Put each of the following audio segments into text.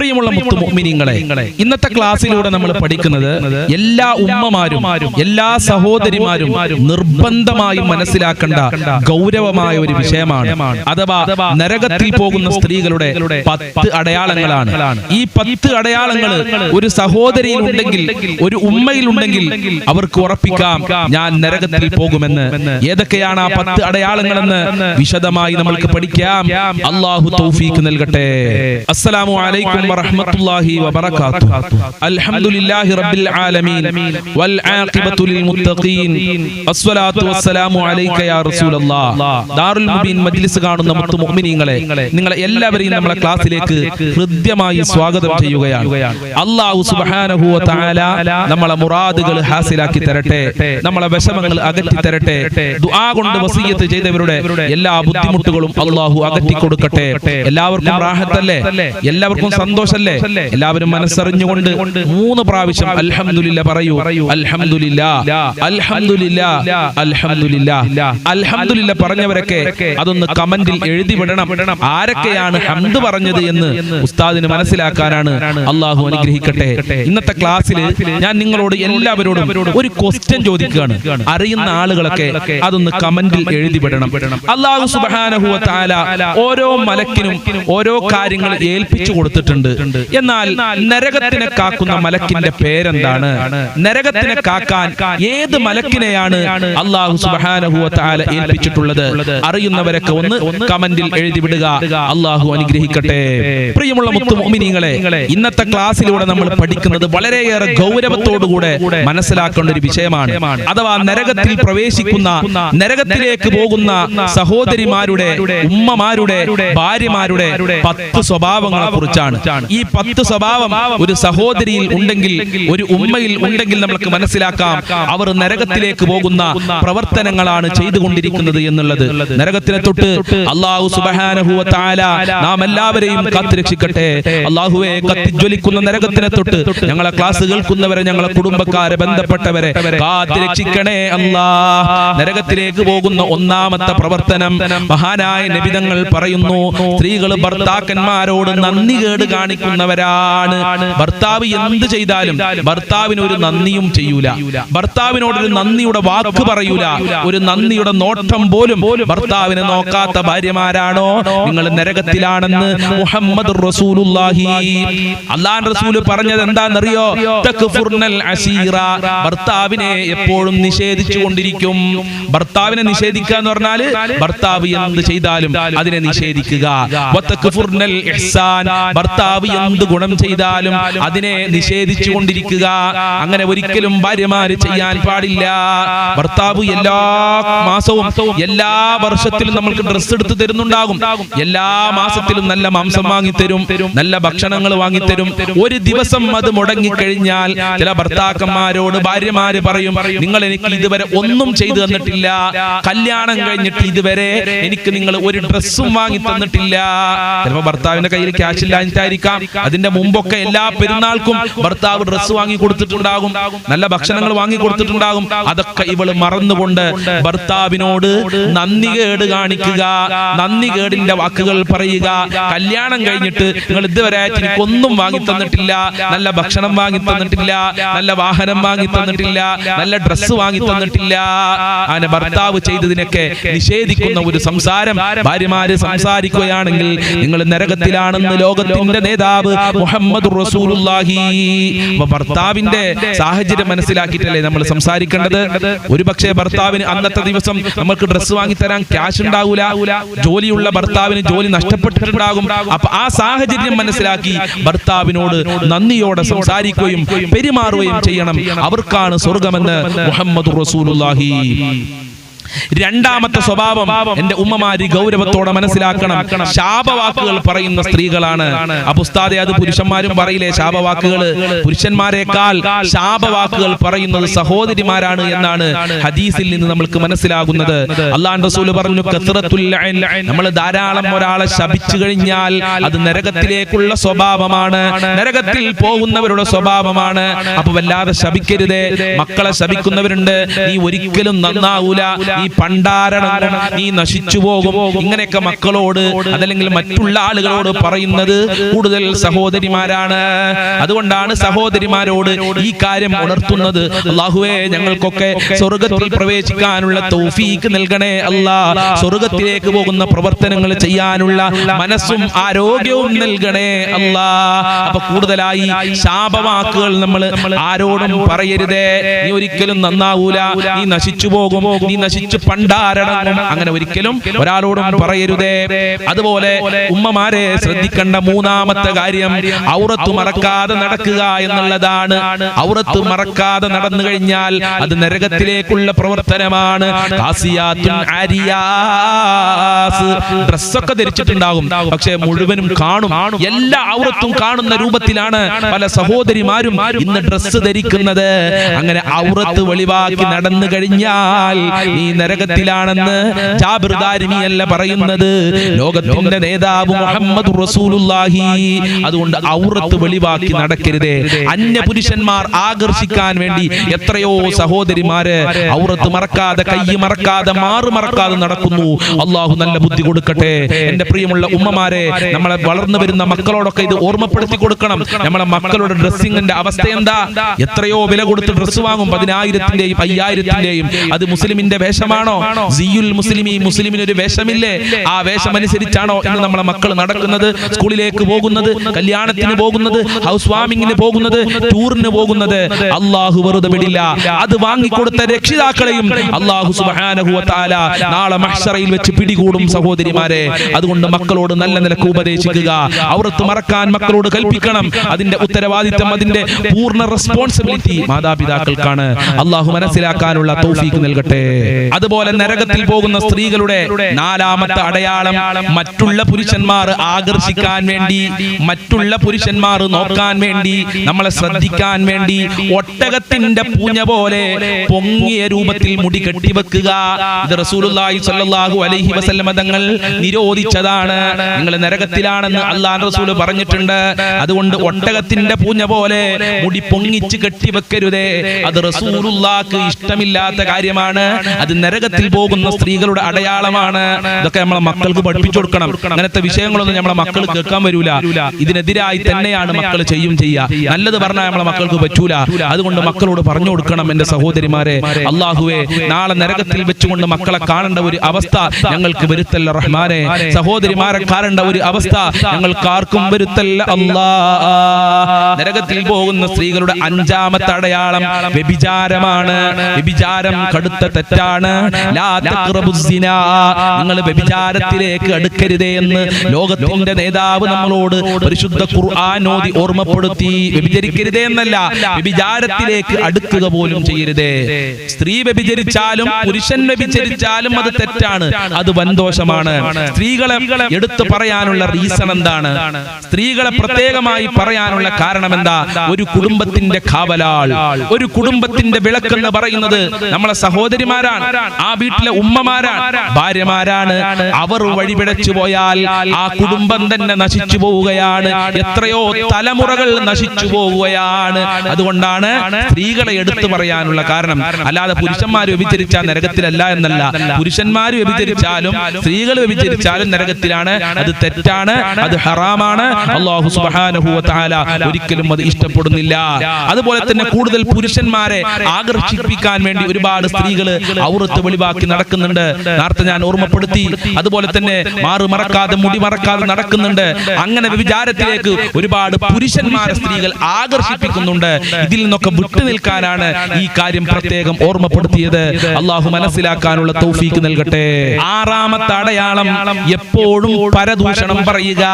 പ്രിയമുള്ള മുത്തു മുഅ്മിനീങ്ങളെ, ഇന്നത്തെ ക്ലാസ്സിലൂടെ നമ്മൾ പഠിക്കുന്നത് എല്ലാ ഉമ്മമാരും എല്ലാ സഹോദരിമാരും നിർബന്ധമായും മനസ്സിലാക്കേണ്ട ഗൗരവമായ ഒരു വിഷയമാണ്. അഥവാ നരകത്തിൽ പോകുന്ന സ്ത്രീകളുടെ 10 അടയാളങ്ങളാണ്. ഈ 10 അടയാളങ്ങൾ ഒരു സഹോദരിയിൽ ഉണ്ടെങ്കിൽ, ഒരു ഉമ്മയിൽ ഉണ്ടെങ്കിൽ അവർക്ക് ഉറപ്പിക്കാം ഞാൻ നരകത്തിൽ പോകുമെന്ന്. ഏതൊക്കെയാണ് ആ 10 അടയാളങ്ങളെന്ന് വിശദമായി നമ്മൾക്ക് പഠിക്കാം. അല്ലാഹു തൗഫീഖ് നൽകട്ടെ. അസ്സലാമു അലൈക്കും വറഹ്മത്തുള്ളാഹി വബറകാതുഹു. അൽഹംദുലില്ലാഹി റബ്ബിൽ ആലമീൻ വൽ ആഖിബത്തു ലിൽ മുത്തഖീൻ വസ്സലാത്തു വസ്സലാമു അലൈക യാ റസൂലല്ലാഹ്. ദാറുൽ മുബീൻ മജ്ലിസ് കാണുന്ന മുത്തു മുഅ്മിനീങ്ങളെ, നിങ്ങളെ എല്ലാവരെയും നമ്മുടെ ക്ലാസ്സിലേക്ക് ഹൃദ്യമായി സ്വാഗതം ചെയ്യുകയാണ്. അല്ലാഹു സുബ്ഹാനഹു വ തആല നമ്മളെ മുറാദുകൾ ഹാസിലാക്കി തരട്ടെ, നമ്മളെ വിഷമങ്ങൾ അകറ്റി തരട്ടെ. ദുആ കൊണ്ട് വസിയത്ത് ചെയ്തവരുടെ എല്ലാ ബുദ്ധിമുട്ടുകളും അല്ലാഹു അകറ്റി കൊടുക്കട്ടെ. എല്ലാവർക്കും റാഹത്തല്ലേ? എല്ലാവർക്കും സന്തോഷല്ലേ? എല്ലാവരും മനസ്സറിഞ്ഞുകൊണ്ട് 3 പ്രാവശ്യം അൽഹംദുലില്ലാ പറയൂ. അൽഹംദുലില്ലാ, അൽഹംദുലില്ലാ, അൽഹംദുലില്ലാ. അൽഹംദുലില്ലാ പറഞ്ഞവരൊക്കെ അതൊന്ന് കമന്റിൽ എഴുതി വിടണം. ആരൊക്കെയാണ് ഹംദ് പറഞ്ഞത് എന്ന് ഉസ്താദിന് മനസ്സിലാക്കാനാണ്. അല്ലാഹു അനുഗ്രഹിക്കട്ടെ. ഇന്നത്തെ ക്ലാസ്സിൽ ഞാൻ നിങ്ങളോട് എല്ലാവരോടും ഒരു ക്വസ്റ്റ്യൻ ചോദിക്കുകയാണ്. അറിയുന്ന ആളുകളൊക്കെ അതൊന്ന് കമന്റിൽ എഴുതി വിടണം. അല്ലാഹു സുബ്ഹാനഹു വ തആല ഓരോ മലക്കിനും ഓരോ കാര്യങ്ങൾ ഏൽപ്പിച്ചു കൊടുത്തിട്ടുണ്ട്. എന്നാൽ നരകത്തിനെ കാക്കുന്ന മലക്കിന്റെ പേരെന്താണ്? നരകത്തിനെ കാക്കാൻ ഏത് മലക്കിനെയാണ് അല്ലാഹു സുബ്ഹാനഹു വ തആല ഏൽപ്പിച്ചിട്ടുള്ളത്? അറിയുന്നവരൊക്കെ ഒന്ന് കമന്റിൽ എഴുതി വിടുക. അല്ലാഹു അനുഗ്രഹിക്കട്ടെ. പ്രിയമുള്ള മുത്തു മുഅ്മിനീങ്ങളെ, ഇന്നത്തെ ക്ലാസ്സിലൂടെ നമ്മൾ പഠിക്കുന്നത് വളരെയേറെ ഗൗരവത്തോടുകൂടെ മനസ്സിലാക്കേണ്ട ഒരു വിഷയമാണ്. അഥവാ നരകത്തിൽ പ്രവേശിക്കുന്ന, നരകത്തിലേക്ക് പോകുന്ന സഹോദരിമാരുടെ, ഉമ്മമാരുടെ, ഭാര്യമാരുടെ 10 സ്വഭാവങ്ങളെ കുറിച്ചാണ്. ഈ 10 സ്വഭാവം ഒരു സഹോദരിയിൽ ഉണ്ടെങ്കിൽ, ഒരു ഉമ്മയിൽ ഉണ്ടെങ്കിൽ നമുക്ക് മനസ്സിലാക്കാം അവർ നരകത്തിലേക്ക് പോകുന്ന പ്രവർത്തനങ്ങളാണ് ചെയ്തുകൊണ്ടിരിക്കുന്നത് എന്നുള്ളത്. നരകത്തിനെ തൊട്ട് അല്ലാഹു സുബ്ഹാനഹു വ തആല നാം എല്ലാവരെയും കാത്തുരക്ഷിക്കട്ടെ. അല്ലാഹുവേ, കത്തിജ്വലിക്കുന്ന നരകത്തിനെ തൊട്ട് ഞങ്ങളെ ക്ലാസ് കേൾക്കുന്നവരെ, ഞങ്ങളെ കുടുംബക്കാരെ, ബന്ധപ്പെട്ടവരെ കാത്തുരക്ഷിക്കണേ അല്ലാഹ്. നരകത്തിലേക്ക് പോകുന്ന ഒന്നാമത്തെ പ്രവർത്തനം മഹാനായ നബിതങ്ങൾ പറയുന്നു, സ്ത്രീകൾ ഭർത്താക്കന്മാരോട് നന്ദികേട് കാണിക്കുന്നവരാണ്. ഭർത്താവ് എന്ത് ചെയ്താലും ഭർത്താവിന് ഒരു നന്ദിയും ചെയ്യൂല, ഭർത്താവിനോടൊരു നന്ദിയുടെ വാക്ക് പറയൂല, ഒരു നന്ദിയുടെ നോട്ടം പോലും ഭർത്താവിനെ നോക്കാത്ത ഭാര്യമാരാണോ നിങ്ങൾ നരകത്തിലാണെന്ന് മുഹമ്മദുർ റസൂലുള്ളാഹി. അല്ലാഹുവിന്റെ റസൂൽ പറഞ്ഞത് എന്താണെന്നറിയോ? തക്ഫുർനൽ അശീറ. ഭർത്താവിനെ എപ്പോഴും നിഷേധിച്ചു കൊണ്ടിരിക്കും. ഭർത്താവിനെ നിഷേധിക്കുക എന്ന് പറഞ്ഞാൽ ഭർത്താവ് എന്ത് ചെയ്താലും അതിനെ നിഷേധിക്കുക. വതക്ഫുർനൽ ഇഹ്സാൻ. ഭർത്താവ് എന്ത് ഗുണം ചെയ്താലും അതിനെ നിഷേധിച്ചു കൊണ്ടിരിക്കുക. അങ്ങനെ ഒരിക്കലും ഭാര്യമാര് ചെയ്യാൻ പാടില്ല. ഭർത്താവ് എല്ലാ മാസവും, എല്ലാ വർഷത്തിലും നമ്മൾക്ക് ഡ്രസ്സ് എടുത്ത് തരുന്നുണ്ടാകും. എല്ലാ മാസത്തിലും നല്ല മാംസം വാങ്ങിത്തരും, നല്ല ഭക്ഷണങ്ങൾ വാങ്ങിത്തരും. ഒരു ദിവസം അത് മുടങ്ങിക്കഴിഞ്ഞാൽ ചില ഭർത്താക്കന്മാരോട് ഭാര്യമാര് പറയും, നിങ്ങൾ എനിക്ക് ഇതുവരെ ഒന്നും ചെയ്തു തന്നിട്ടില്ല, കല്യാണം കഴിഞ്ഞിട്ട് ഇതുവരെ എനിക്ക് നിങ്ങൾ ഒരു ഡ്രസ്സും വാങ്ങി തന്നിട്ടില്ല. ചിലപ്പോൾ ഭർത്താവിന്റെ കയ്യിൽ ക്യാഷ് ഇല്ലാഞ്ഞിട്ടായിരിക്കാം. അതിന്റെ മുമ്പൊക്കെ എല്ലാ പെരുന്നാൾക്കും ഭർത്താവ് ഡ്രസ്സ് വാങ്ങി കൊടുത്തിട്ടുണ്ടാകും, നല്ല ഭക്ഷണങ്ങൾ വാങ്ങി കൊടുത്തിട്ടുണ്ടാകും. അതൊക്കെ ഇവള് മറന്നുകൊണ്ട് ഭർത്താവിനോട് നന്ദികേട് കാണിക്കുക, നന്ദികേടിന്റെ വാക്കുകൾ പറയുക. കല്യാണം കഴിഞ്ഞിട്ട് നിങ്ങൾ ഇതുവരെ എനിക്കൊന്നും വാങ്ങി തന്നിട്ടില്ല, നല്ല ഭക്ഷണം വാങ്ങി തന്നിട്ടില്ല, നല്ല വാഹനം വാങ്ങി തന്നിട്ടില്ല, നല്ല ഡ്രസ്സ് വാങ്ങി തന്നിട്ടില്ല. അങ്ങനെ ഭർത്താവ് ചെയ്തതിനൊക്കെ നിഷേധിക്കുന്ന ഒരു സംസാരം ഭാര്യമാര് സംസാരിക്കുകയാണെങ്കിൽ നിങ്ങൾ നരകത്തിലാണെന്ന് ലോകത്തിന്റെ നേതാവ് മുഹമ്മദുർ റസൂലുള്ളാഹി. ഭർത്താവിന്റെ സാഹചര്യം മനസ്സിലാക്കിയിട്ടല്ലേ നമ്മൾ സംസാരിക്കേണ്ടത്. ഒരുപക്ഷെ ഭർത്താവിന് അന്നത്തെ ദിവസം നമുക്ക് ഡ്രസ്സ് വാങ്ങി തരാൻ ക്യാഷ് ഉണ്ടാവൂല, ജോലിയുള്ള ഭർത്താവിന് ജോലി നഷ്ടപ്പെട്ടിട്ടുണ്ടാകും. അപ്പൊ ആ സാഹചര്യം മനസ്സിലാക്കി ഭർത്താവിനോട് നന്ദിയോടെ സംസാരിക്കുകയും പെരുമാറുകയും ചെയ്യണം. അവർക്കാണ് സ്വർഗമെന്ന് മുഹമ്മദുർ റസൂലുള്ളാഹി. രണ്ടാമത്തെ സ്വഭാവം എന്റെ ഉമ്മമാരി ഗൗരവത്തോടെ മനസ്സിലാക്കണം. ശാപവാക്കുകൾ പറയുന്ന സ്ത്രീകളാണ്. അപ്പൊ ഉസ്താദേ, അത് പുരുഷന്മാരും പറയില്ലേ ശാപവാക്കുകൾ? പുരുഷന്മാരെക്കാൾ ശാപവാക്കുകൾ പറയുന്നത് സഹോദരിമാരാണ് എന്നാണ് ഹദീസിൽ നിന്ന് നമ്മൾക്ക് മനസ്സിലാകുന്നത്. അല്ലാഹുവിന്റെ റസൂൽ പറഞ്ഞു, കസ്റത്തുൽ ലഅൻ. നമ്മൾ ധാരാളം ഒരാളെ ശപിച്ചു കഴിഞ്ഞാൽ അത് നരകത്തിലേക്കുള്ള സ്വഭാവമാണ്, നരകത്തിൽ പോകുന്നവരുടെ സ്വഭാവമാണ്. അപ്പൊ വല്ലാതെ ശപിക്കരുതേ. മക്കളെ ശപിക്കുന്നവരുണ്ട്, നീ ഒരിക്കലും നന്നാവൂല, നീ പണ്ടാരടങ്ങും, നീ നശിച്ചു പോകും, ഇങ്ങനെയൊക്കെ മക്കളോട് അതല്ലെങ്കിൽ മറ്റുള്ള ആളുകളോട് പറയുന്നത് കൂടുതൽ സഹോദരിമാരാണ്. അതുകൊണ്ടാണ് സഹോദരിമാരോട് ഈ കാര്യം ഉണർത്തുന്നത്. അല്ലാഹുവേ, ഞങ്ങൾക്കൊക്കെ സ്വർഗ്ഗത്തിൽ പ്രവേശിക്കാനുള്ള തൗഫീക്ക് നൽകണേ അല്ലാ. സ്വർഗ്ഗത്തിലേക്ക് പോകുന്ന പ്രവർത്തനങ്ങൾ ചെയ്യാനുള്ള മനസ്സും ആരോഗ്യവും നൽകണേ അല്ലാ. അപ്പൊ കൂടുതലായി ശാപവാക്കുകൾ നമ്മൾ ആരോടും പറയരുതേ. നീ ഒരിക്കലും നന്നാവൂല, നീ നശിച്ചു പോകും, നീ നശിച്ചു പണ്ടാരടങ്ങും, അങ്ങനെ ഒരിക്കലും ഒരാളോടും പറയരുതേ. അതുപോലെ ഉമ്മമാരെ ശ്രദ്ധിക്കേണ്ട മൂന്നാമത്തെ കാര്യം ഔറത്ത് മറക്കാതെ നടക്കുക എന്നുള്ളതാണ്. ഔറത്ത് മറക്കാതെ നടന്നു കഴിഞ്ഞാൽ അത് നരകത്തിലേക്കുള്ള പ്രവർത്തനമാണ്. കാസിയാത്തുൻ ആരിയാസ്, ഡ്രസ്സൊക്കെ ധരിച്ചിട്ടുണ്ടാകും, പക്ഷെ മുഴുവനും കാണും, എല്ലാ ഔറത്തും കാണുന്ന രൂപത്തിലാണ് പല സഹോദരിമാരും ഇന്ന് ഡ്രസ്സ് ധരിക്കുന്നത്. അങ്ങനെ ഔറത്ത് വെളിവാക്കി നടന്നു കഴിഞ്ഞാൽ നീ നരകത്തിലാണെന്ന് ജാബിർ ദാരിമി അല്ല പറയുന്നത്, ലോകത്തിന്റെ നേതാവ് മുഹമ്മദ് റസൂലുള്ളാഹി. അതുകൊണ്ട് ഔറത്ത് വെളിവാക്കി നടക്കരുതേ. അന്യ പുരുഷന്മാർ ആകർഷിക്കാൻ വേണ്ടി എത്രയോ സഹോദരിമാര് ഔറത്ത് മറക്കാതെ, കൈ മറക്കാതെ, മാറ് മറക്കാതെ നടക്കുന്നു. അള്ളാഹു നല്ല ബുദ്ധി കൊടുക്കട്ടെ. എന്റെ പ്രിയമുള്ള ഉമ്മമാരെ, നമ്മളെ വളർന്നു വരുന്ന മക്കളോടൊക്കെ ഇത് ഓർമ്മപ്പെടുത്തി കൊടുക്കണം. നമ്മളെ മക്കളുടെ ഡ്രസ്സിങ്ങിന്റെ അവസ്ഥ എന്താ? എത്രയോ വില കൊടുത്ത് ഡ്രസ്സ് വാങ്ങും, 10,000-ന്റെയും 5,000-ന്റെയും. അത് മുസ്ലിമിന്റെ വേഷമാണോ? സിയുൽ മുസ്ലിമി, മുസ്ലിമിന് ഒരു വേഷമില്ലേ? ആ വേഷം അനുസരിച്ചാണോ എന്ന് നമ്മളെ മക്കൾ നടക്കുന്നത്? സ്കൂളിലേക്ക് പോകുന്നത്, കല്യാണത്തിന് പോകുന്നത്, ഹൗസ് വാമിങ്ങിന് പോകുന്നത്, ടൂറിന് പോകുന്നത്. അള്ളാഹു വെറുതെ വിടില്ല. അത് വാങ്ങിക്കൊടുത്ത രക്ഷിതാക്കളെയും അള്ളാഹു സുബ്ഹാനഹു വ തആല നാളെ മഹ്ശറയിൽ വെച്ച് പിടികൂടും സഹോദരിമാരെ. അതുകൊണ്ട് മക്കളോട് നല്ല നിലക്ക് ഉപദേശിക്കുക. ഔറത്ത് മറക്കാൻ മക്കളോട് കൽപ്പിക്കണം. അതിന്റെ ഉത്തരവാദിത്തം, അതിന്റെ പൂർണ്ണ റെസ്പോൺസിബിലിറ്റി മാതാപിതാക്കൾക്കാണ്. അള്ളാഹു മനസ്സിലാക്കാനുള്ള തൗഫീഖ് നൽകട്ടെ. അതുപോലെ നരകത്തിൽ പോകുന്ന സ്ത്രീകളുടെ നാലാമത്തെ അടയാളം, മറ്റുള്ള പുരുഷന്മാർ ആകർഷിക്കാൻ വേണ്ടി, മറ്റുള്ള പുരുഷന്മാർ നോക്കാൻ വേണ്ടി, നമ്മളെ ശ്രദ്ധിക്കാൻ വേണ്ടി ഒട്ടകത്തിന്റെ പൂഞ്ഞ പോലെ പൊങ്ങിയ രൂപത്തിൽ മുടി കെട്ടിവെക്കുക. ഇത് റസൂലുള്ളാഹി സ്വല്ലല്ലാഹു അലൈഹി വസല്ലം തങ്ങൾ നിരോധിച്ചതാണ്. നിങ്ങൾ നരകത്തിലാണെന്ന് അല്ലാഹുവിന്റെ റസൂൽ പറഞ്ഞിട്ടുണ്ട്. അതുകൊണ്ട് ഒട്ടകത്തിന്റെ പൂഞ്ഞ പോലെ മുടി പൊങ്ങിച്ച് കെട്ടിവെക്കരുതേ. അത് റസൂലുള്ളാഹിക്ക് ഇഷ്ടമില്ലാത്ത കാര്യമാണ്. അത് നരകത്തിൽ പോകുന്ന സ്ത്രീകളുടെ അടയാളമാണ്. ഇതൊക്കെ നമ്മളെ മക്കൾക്ക് പഠിപ്പിച്ചു കൊടുക്കണം. അങ്ങനത്തെ വിഷയങ്ങളൊന്നും നമ്മളെ മക്കൾ കേൾക്കാൻ വരൂല. ഇതിനെതിരായി തന്നെയാണ് മക്കൾ ചെയ്യുക. നല്ലത് പറഞ്ഞാൽ നമ്മളെ മക്കൾക്ക് പറ്റൂല. അതുകൊണ്ട് മക്കളോട് പറഞ്ഞു കൊടുക്കണം. എന്റെ സഹോദരിമാരെ, അല്ലാഹുവേ, നാളെ നരകത്തിൽ വെച്ചുകൊണ്ട് മക്കളെ കാണേണ്ട ഒരു അവസ്ഥ ഞങ്ങൾക്ക് വരുത്തല്ല റഹ്മാനെ. സഹോദരിമാരെ കാണേണ്ട ഒരു അവസ്ഥ ഞങ്ങൾക്ക് ആർക്കും വരുത്തല്ല അല്ലാ. നരകത്തിൽ പോകുന്ന സ്ത്രീകളുടെ അഞ്ചാമത്തെ അടയാളം വ്യഭിചാരമാണ്. വ്യഭിചാരം കടുത്ത തെറ്റാണ്. ലാ തഖ്റബുസ് സിനാ, നിങ്ങൾ വ്യഭിചാരത്തിലേക്ക് അടുക്കരുതേ എന്ന് ലോകത്തിന്റെ നേതാവ് നമ്മളോട് പരിശുദ്ധ ഖുർആൻ ഓതി ഓർമ്മപ്പെടുത്തി. വ്യഭിചരിക്കരുതേ എന്നല്ല, വ്യഭിചാരത്തിലേക്ക് അടുക്കുക പോലും ചെയ്യരുതേ. സ്ത്രീ വ്യഭിചരിച്ചാലും പുരുഷൻ വ്യഭിചരിച്ചാലും അത് തെറ്റാണ്, അത് വൻദോഷമാണ്. സ്ത്രീകളെ എടുത്തു പറയാനുള്ള റീസൺ എന്താണ്? സ്ത്രീകളെ പ്രത്യേകമായി പറയാനുള്ള കാരണം എന്താ? ഒരു കുടുംബത്തിന്റെ കാവലാൾ, ഒരു കുടുംബത്തിന്റെ വിളക്കെന്ന് പറയുന്നത് നമ്മളെ സഹോദരിമാരാണ്, ആ വീട്ടിലെ ഉമ്മമാരാണ്, ഭാര്യമാരാണ്. അവർ വഴിപിഴച്ചു പോയാൽ ആ കുടുംബം തന്നെ നശിച്ചു പോവുകയാണ്. എത്രയോ തലമുറകൾ നശിച്ചു പോവുകയാണ്. അതുകൊണ്ടാണ് സ്ത്രീകളെ എടുത്തു പറയാനുള്ള കാരണം. അല്ലാതെ പുരുഷന്മാർ വ്യഭിചരിച്ചാൽ നരകത്തിലല്ല എന്നല്ല. പുരുഷന്മാർ വ്യഭിചരിച്ചാലും സ്ത്രീകൾ വ്യഭിചരിച്ചാലും നരകത്തിലാണ്. അത് തെറ്റാണ്, അത് ഹറാമാണ്. അല്ലാഹു സുബ്ഹാനഹു വ തആല ഒരിക്കലും അത് ഇഷ്ടപ്പെടുന്നില്ല. അതുപോലെ തന്നെ കൂടുതൽ പുരുഷന്മാരെ ആകർഷിപ്പിക്കാൻ വേണ്ടി ഒരുപാട് സ്ത്രീകൾ ഔറത്ത് വെളിവാക്കി നടക്കുന്നുണ്ട്. നേരത്തെ ഞാൻ ഓർമ്മപ്പെടുത്തി. അതുപോലെ തന്നെ മാറ് മറക്കാതെ, മുടി മറക്കാതെ നടക്കുന്നുണ്ട്. അങ്ങനെ വ്യഭിചാരത്തിലേക്ക് ഒരുപാട് പുരുഷന്മാരെ സ്ത്രീകൾ ആകർഷിപ്പിക്കുന്നുണ്ട്. ഇതിൽ നിന്നൊക്കെ വിട്ടു നിൽക്കാനാണ് ഈ കാര്യം പ്രത്യേകം ഓർമ്മപ്പെടുത്തിയത്. അള്ളാഹു മനസ്സിലാക്കാനുള്ള തൗഫീക്ക് നൽകട്ടെ. ആറാമത്തെ അടയാളം, എപ്പോഴും പരദൂഷണം പറയുക.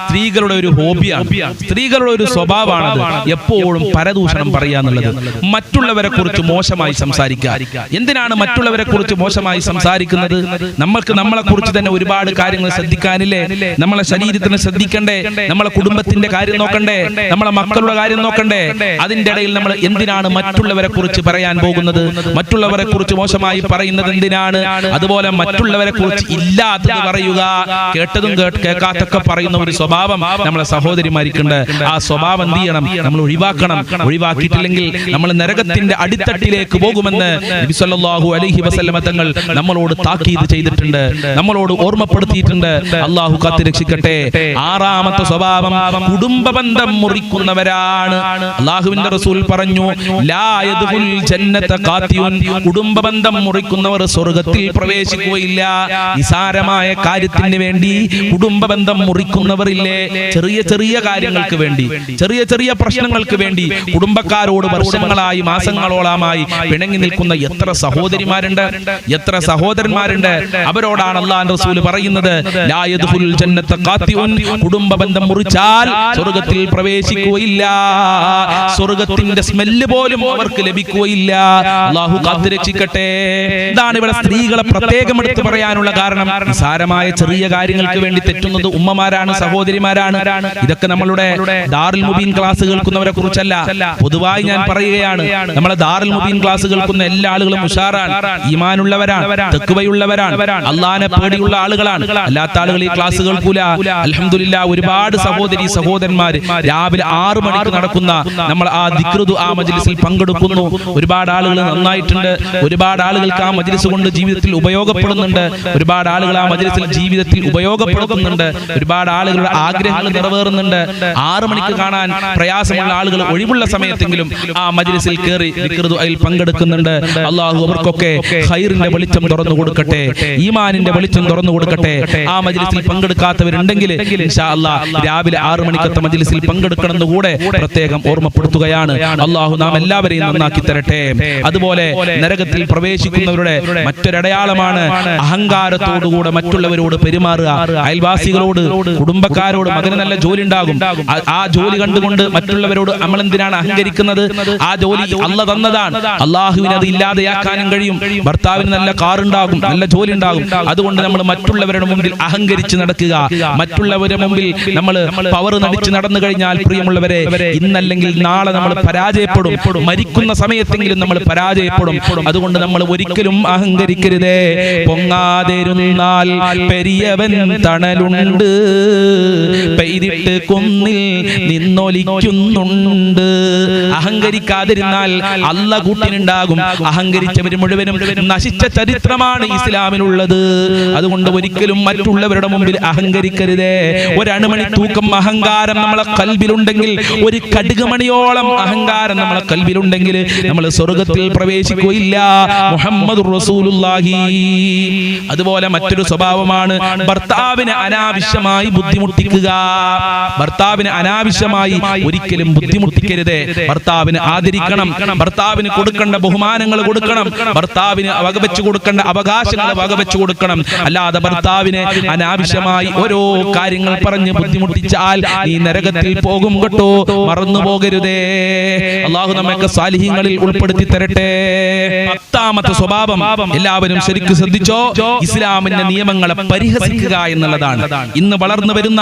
സ്ത്രീകളുടെ ഒരു ഹോബിയാണ്, സ്ത്രീകളുടെ ഒരു സ്വഭാവമാണത്. എപ്പോഴും പരദൂഷണം പറയുക എന്നുള്ളത്. മറ്റുള്ളവരെ കുറിച്ച് മോശമായി സംസാരിക്കുക. എന്തിനാണ് മറ്റുള്ളവരെ കുറിച്ച് മോശമായി സംസാരിക്കുന്നത്? നമ്മൾക്ക് നമ്മളെ കുറിച്ച് തന്നെ ഒരുപാട് കാര്യങ്ങൾ ശ്രദ്ധിക്കാനില്ലേ? നമ്മളെ ശരീരത്തിന് ശ്രദ്ധിക്കണ്ടേ? നമ്മളെ കുടുംബത്തിന്റെ കാര്യം നോക്കണ്ടേ? നമ്മളെ മക്കളുടെ കാര്യം നോക്കണ്ടേ? അതിന്റെ ഇടയിൽ നമ്മൾ എന്തിനാണ് മറ്റുള്ളവരെ കുറിച്ച് പറയാൻ പോകുന്നത്? മറ്റുള്ളവരെ കുറിച്ച് മോശമായി പറയുന്നത് എന്തിനാണ്? അതുപോലെ മറ്റുള്ളവരെ കുറിച്ച് ഇല്ലാത്തത് പറയുക, കേട്ടതും കേൾക്കാത്തൊക്കെ പറയുന്ന ഒരു സ്വഭാവം നമ്മളെ സഹോദരിമാർക്കുണ്ട്. ആ സ്വഭാവം എന്ത് ചെയ്യണം? നമ്മൾ ഒഴിവാക്കണം. ഒഴിവാക്കിയിട്ടില്ലെങ്കിൽ നമ്മൾ നരകത്തിന്റെ അടിത്തട്ടിലേക്ക് പോകുമെന്ന് നബി സല്ലല്ലാഹു അലൈഹി അലൈഹി വസല്ലമ തങ്ങൾ നമ്മളോട് താക്കീത് ചെയ്തിട്ടുണ്ട്, നമ്മളോട് ഓർമ്മപ്പെടുത്തിയിട്ടുണ്ട്. അള്ളാഹു കാത്തുരക്ഷിക്കട്ടെ. ആറാമത്തെ സ്വഭാവം കുടുംബ ബന്ധം മുറിക്കുന്നവരാണ്. അള്ളാഹുവിന്റെ റസൂൽ പറഞ്ഞു, ലാ യദ്ഖുൽ ജന്നത ഖാതിഉൻ, കുടുംബ ബന്ധം മുറിക്കുന്നവർ സ്വർഗ്ഗത്തിൽ പ്രവേശിക്കുകയില്ല. നിസാരമായ കാര്യത്തിന് വേണ്ടി കുടുംബ ബന്ധം മുറിക്കുന്നവരില്ലേ, ചെറിയ ചെറിയ കാര്യങ്ങൾക്ക് വേണ്ടി, ചെറിയ ചെറിയ പ്രശ്നങ്ങൾക്ക് വേണ്ടി കുടുംബക്കാരോട് വർഷങ്ങളായി മാസങ്ങളോളമായി പിണങ്ങി നിൽക്കുന്ന എത്ര സഹോദരിമാരുണ്ട്, എത്ര സഹോദരന്മാരുണ്ട്. അവരോടാണ് അല്ലാഹുവിന്റെ റസൂൽ പറയുന്നത്, ലാ യദ്ഖുൽ ജന്നത ഖാതിഉൻ, കുടുംബ ബന്ധം മുറിച്ചാൽ സ്വർഗ്ഗത്തിൽ പ്രവേശിക്കുകയില്ല, സ്വർഗ്ഗത്തിന്റെ സ്മെല്ല് പോലും അവർക്ക് ലഭിക്കുകയില്ല. അല്ലാഹു കാത്തുരക്ഷിക്കട്ടെ. ഇതാണ് ഇവിടെ സ്ത്രീകളെ പ്രത്യേകം എടുത്തു പറയാനുള്ള കാരണം. നിസാരമായ ചെറിയ കാര്യങ്ങൾക്ക് വേണ്ടി തെറ്റുന്നത് ഉമ്മമാരാണ്, സഹോദരിമാരാണ്. ഇതൊക്കെ നമ്മളുടെ ദാറുൽ മുബീൻ ക്ലാസ് കേൾക്കുന്നവരെ കുറിച്ചല്ല, പൊതുവായി ഞാൻ പറയുകയാണ്. നമ്മളെ ദാറുൽ മുബീൻ ക്ലാസ് കേൾക്കുന്ന എല്ലാ ആളുകളും ഉഷാറാണ്, ഈമാനുള്ളവരാണ്, തഖ്വയുള്ളവരാണ്, അല്ലാഹുവിനെ പേടിയുള്ള ആളുകളാണ്. അല്ലാത്ത ആളുകൾ ഈ ക്ലാസ് കേൾക്കൂല. അൽഹംദുലില്ലാഹ് ഒരുപാട് സഹോദരി സഹോദരന്മാർ രാവിലെ 6 മണിക്ക് നടക്കുന്ന നമ്മൾ ആ ദിക്ർ ദുആ മജ്ലിസിൽ പങ്കെടുക്കുന്നു. ഒരുപാട് ആളുകൾ നന്നായിട്ടുണ്ട്, ഒരുപാട് ആളുകൾക്ക് ആ മജ്ലിസ് കൊണ്ട് ജീവിതത്തിൽ ഉപയോഗപ്പെടുന്നുണ്ട്, ഒരുപാട് ആളുകൾ ആ മജ്ലിസിൽ ജീവിതത്തിൽ ഉപയോഗപ്പെടുത്തുന്നുണ്ട്, ഒരുപാട് ആളുകളുടെ ആഗ്രഹങ്ങൾ നിറവേറുന്നുണ്ട്. 6 മണിക്ക് കാണാൻ പ്രയാസമുള്ള ആളുകൾ ഒഴിവുള്ള സമയത്തെങ്കിലും ആ മജ്ലിസിൽ കയറി ദിക്ർ ദുആയിൽ പങ്കെടുക്കുന്നുണ്ട്. അല്ലാഹു അവർക്കൊക്കെ ഖൈറിന്റെ വെളിച്ചം തുറന്നു കൊടുക്കട്ടെ, ഈമാനിന്റെ വെളിച്ചം തുറന്നു കൊടുക്കട്ടെ. ആ മജ്ലിസിൽ പങ്കെടുക്കാത്തവരുണ്ടെങ്കിൽ ഇൻഷാ അല്ലാഹ് രാവിലെ 6 മണിക്കത്തെ മജ്ലിസിൽ പങ്കെടുക്കണമെന്ന് കൂടെ പ്രത്യേകം ഓർമ്മപ്പെടുത്തുകയാണ്. അല്ലാഹു നാം എല്ലാവരെയും നന്നാക്കി തരട്ടെ. അതുപോലെ നരകത്തിൽ പ്രവേശിക്കുന്നവരുടെ മറ്റൊരടയാളമാണ് അഹങ്കാരത്തോടുകൂടെ മറ്റുള്ളവരോട് പെരുമാറുക. അയൽവാസികളോട്, കുടുംബക്കാരോട്, മകന് നല്ല ജോലി ഉണ്ടാകും, ആ ജോലി കണ്ടുകൊണ്ട് മറ്റുള്ളവരോട് നമ്മൾ എന്തിനാണ് അഹങ്കരിക്കുന്നത്? ആ ജോലി അല്ലാഹ് തന്നതാണ്, അള്ളാഹുവിന് അത് ഇല്ലാതെയാക്കാനും കഴിയും. ഭർത്താവിന് നല്ല കാർ ഉണ്ടാകും, നല്ല ജോലി ഉണ്ടാകും, അതുകൊണ്ട് നമ്മൾ മറ്റുള്ളവരുടെ മുമ്പിൽ അഹങ്കരിച്ച് നടക്കുക, മറ്റുള്ളവരുടെ മുമ്പിൽ നമ്മൾ പവർ നടിച്ച് നടന്നു കഴിഞ്ഞാൽ പ്രിയമുള്ളവരെ, ഇന്നല്ലെങ്കിൽ നാളെ നമ്മൾ പരാജയപ്പെടും, മരിക്കുന്ന സമയത്തെങ്കിലും നമ്മൾ പരാജയപ്പെടും. അതുകൊണ്ട് നമ്മൾ ഒരിക്കലും അഹങ്കരിക്കരുതേ. പൊങ്ങാതിരുന്നാൽ പെരിയവൻ തണലുണ്ട്, പെയ്തിട്ട് കുന്നിൽ നിന്നൊലിക്കുന്നുണ്ട്. അഹങ്കരിക്കാതിരുന്നാൽ അല്ലാഹ് കൂട്ടിനുണ്ടാകും. അഹങ്കരിച്ചവർ മുഴുവനും നശിച്ച ചരിത്രമാണ് ഇസ്ലാമിലുള്ളത്. അതുകൊണ്ട് ഒരിക്കലും മറ്റുള്ളവരുടെ മുമ്പിൽ അഹങ്കരിക്കരുതേ. ഒരണുമണി തൂക്കം അഹങ്കാരം നമ്മളെ കൽബിലുണ്ടെങ്കിൽ, ഒരു കടുകുമണിയോളം അഹങ്കാരം നമ്മളെ കൽബിലുണ്ടെങ്കിൽ നമ്മൾ സ്വർഗ്ഗത്തിൽ പ്രവേശിക്കുകയില്ല. മുഹമ്മദുർ റസൂലുള്ളാഹി. അതുപോലെ മറ്റൊരു സ്വഭാവമാണ് ഭർത്താവിനെ അനാവശ്യമായി ബുദ്ധിമുട്ടിക്കുക. ഭർത്താവിനെ അനാവശ്യമായി ഒരിക്കലും ബുദ്ധിമുട്ടിക്കരുത്. ഭർത്താവിനെ ആദരിക്കണം, ഭർത്താവിന് കൊടുക്കേണ്ട ബഹുമാനങ്ങൾ കൊടുക്കണം, ഭർത്താവിന് വകവെച്ചു കൊടുക്കേണ്ട അവകാശങ്ങൾ വകവെച്ചു കൊടുക്കണം. അല്ലാതെ ഭർത്താവിനെ അനാവശ്യമായി ഓരോ കാര്യങ്ങൾ പറഞ്ഞ് ബുദ്ധിമുട്ടിച്ചാൽ നീ നരകത്തിൽ പോകും കേട്ടോ, മറന്നു പോകരുതേ. അല്ലാഹു നമ്മെ സാലിഹീങ്ങളിൽ ഉൾപ്പെടുത്തി തരട്ടെ. 10ാമത്തെ സ്വഭാവം എല്ലാവരും ശരിക്കും ശ്രദ്ധിച്ചോ, ഇസ്ലാമിന്റെ നിയമങ്ങളെ പരിഹസിക്കുക എന്നുള്ളതാണ്. ഇന്ന് വളർന്നു വരുന്ന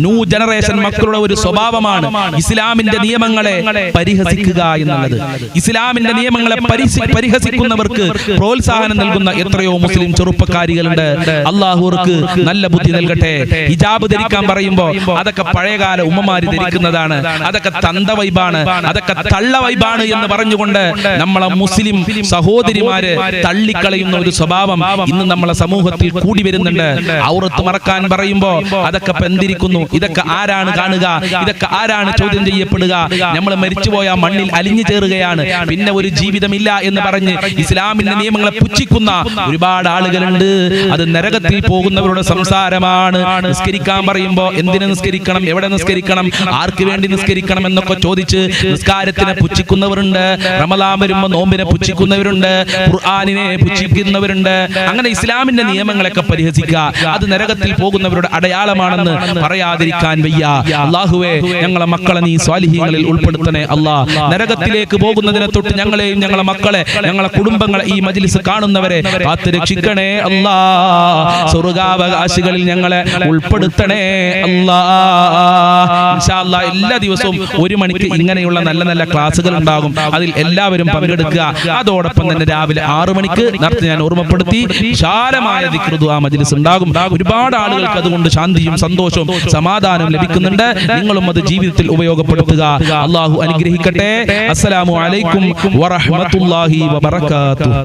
ന്യൂ ജനറേഷൻ മക്കളുടെ ഒരു സ്വഭാവമാണ് ഇസ്ലാമിന്റെ നിയമങ്ങളെ പരിഹസിക്കുക എന്നുള്ളത്. ഇസ്ലാമിന്റെ നിയമങ്ങളെ പരിഹസിക്കുന്നവർക്ക് പ്രോത്സാഹനം നൽകുന്ന എത്രയോ മുസ്ലിം ചെറുപ്പക്കാരികളുണ്ട്. അള്ളാഹുർക്ക് നല്ല ബുദ്ധി നൽകട്ടെ. ഹിജാബ് ധരിക്കാൻ പറയുമ്പോ അതൊക്കെ പഴയകാല ഉമ്മമാര് ധരിക്കുന്നതാണ്, അതൊക്കെ തന്ത വൈബാണ്, അതൊക്കെ തള്ള വൈബാണ് എന്ന് പറഞ്ഞുകൊണ്ട് നമ്മളെ മുസ്ലിം സഹോദരിമാര് തള്ളിക്കളയുന്ന ഒരു സ്വഭാവം ഇന്ന് നമ്മളെ സമൂഹത്തിൽ കൂടി വരുന്നുണ്ട്. ഔറത്ത് മറക്കാൻ പറയുമ്പോ അതൊക്കെ പെന്തിരിക്കുന്നു, ഇതൊക്കെ ആരാണ് കാണുക, ഇതൊക്കെ ആരാണ് ചോദ്യം ചെയ്യപ്പെടുക, നമ്മൾ മരിച്ചുപോയ മണ്ണിൽ അലിഞ്ഞു ചേരുകയാണ്, പിന്നെ ഒരു ജീവിതമില്ല എന്ന് പറഞ്ഞ് ഇസ്ലാമിന്റെ നിയമങ്ങളെ പുച്ഛിക്കുന്ന ഒരുപാട് ആളുകളുണ്ട്. അത് നരകത്തിൽ പോകുന്നവരുടെ സംസാരമാണ്. നിസ്കരിക്കാൻ പറയുമ്പോ എന്തിനു നിസ്കരിക്കണം, എവിടെ നിസ്കരിക്കണം, ആർക്ക് വേണ്ടി നിസ്കരിക്കണം എന്നൊക്കെ ചോദിച്ച് നിസ്കാരത്തിനെ പുച്ഛിക്കുന്നവരുണ്ട്. റമളാൻ വരുമ്പോ നോമ്പിനെ പുച്ഛിക്കുന്നവരുണ്ട്, ഖുർആനിനെ പുച്ഛിക്കുന്നവരുണ്ട്. അങ്ങനെ ഇസ്ലാമിന്റെ നിയമങ്ങളൊക്കെ പരിഹസിക്കുക അത് നരകത്തിൽ പോകുന്നവരുടെ അടയാളമാണെന്ന് പറയാതിരിക്കാൻ വയ്യ. അല്ലാഹുവേ, ഞങ്ങളെ മക്കളെ നീ സ്വാലിഹീങ്ങളിൽ ഉൾപ്പെടുത്തണേ. അല്ലാഹ്, നരകത്തിലേക്ക് പോകുന്നതിനെ തൊട്ട് ഞങ്ങളെയും ഞങ്ങളെ മക്കളെ, ഞങ്ങളെ കുടുംബങ്ങളെ, ഈ മജ്ലിസ് കാണുന്നവരെ കാത്ത് രക്ഷിക്കണേ. അല്ലാഹ്, സ്വർഗ്ഗാവകാശികളിൽ ഞങ്ങളെ ഉൾപ്പെടുത്തണേ. അല്ലാഹ്, ഇൻഷാ അല്ലാഹ് എല്ലാ ദിവസവും 1 മണിക്ക് ഇങ്ങനെയുള്ള നല്ല നല്ല ക്ലാസുകൾ ഉണ്ടാകും. അതിൽ എല്ലാവരും പങ്കെടുക്കുക. അതോടൊപ്പം തന്നെ രാവിലെ 6 മണിക്ക് നേരത്തെ ഞാൻ ഓർമ്മപ്പെടുത്തി വിശാലമായ ദിക്ർ ദുആ മജ്ലിസ് ഉണ്ടാകും. ഒരുപാട് ആളുകൾക്ക് അതുകൊണ്ട് ശാന്തിയും സന്തോഷവും സമാധാനവും ലഭിക്കുന്നുണ്ട്. നിങ്ങളും അത് ജീവിതത്തിൽ ഉപയോഗപ്പെടുത്തുക. അല്ലാഹു അനുഗ്രഹിക്കട്ടെ. അസ്സലാമു അലൈക്കും വറഹ്മത്തുള്ളാഹി വബറകാതുഹു.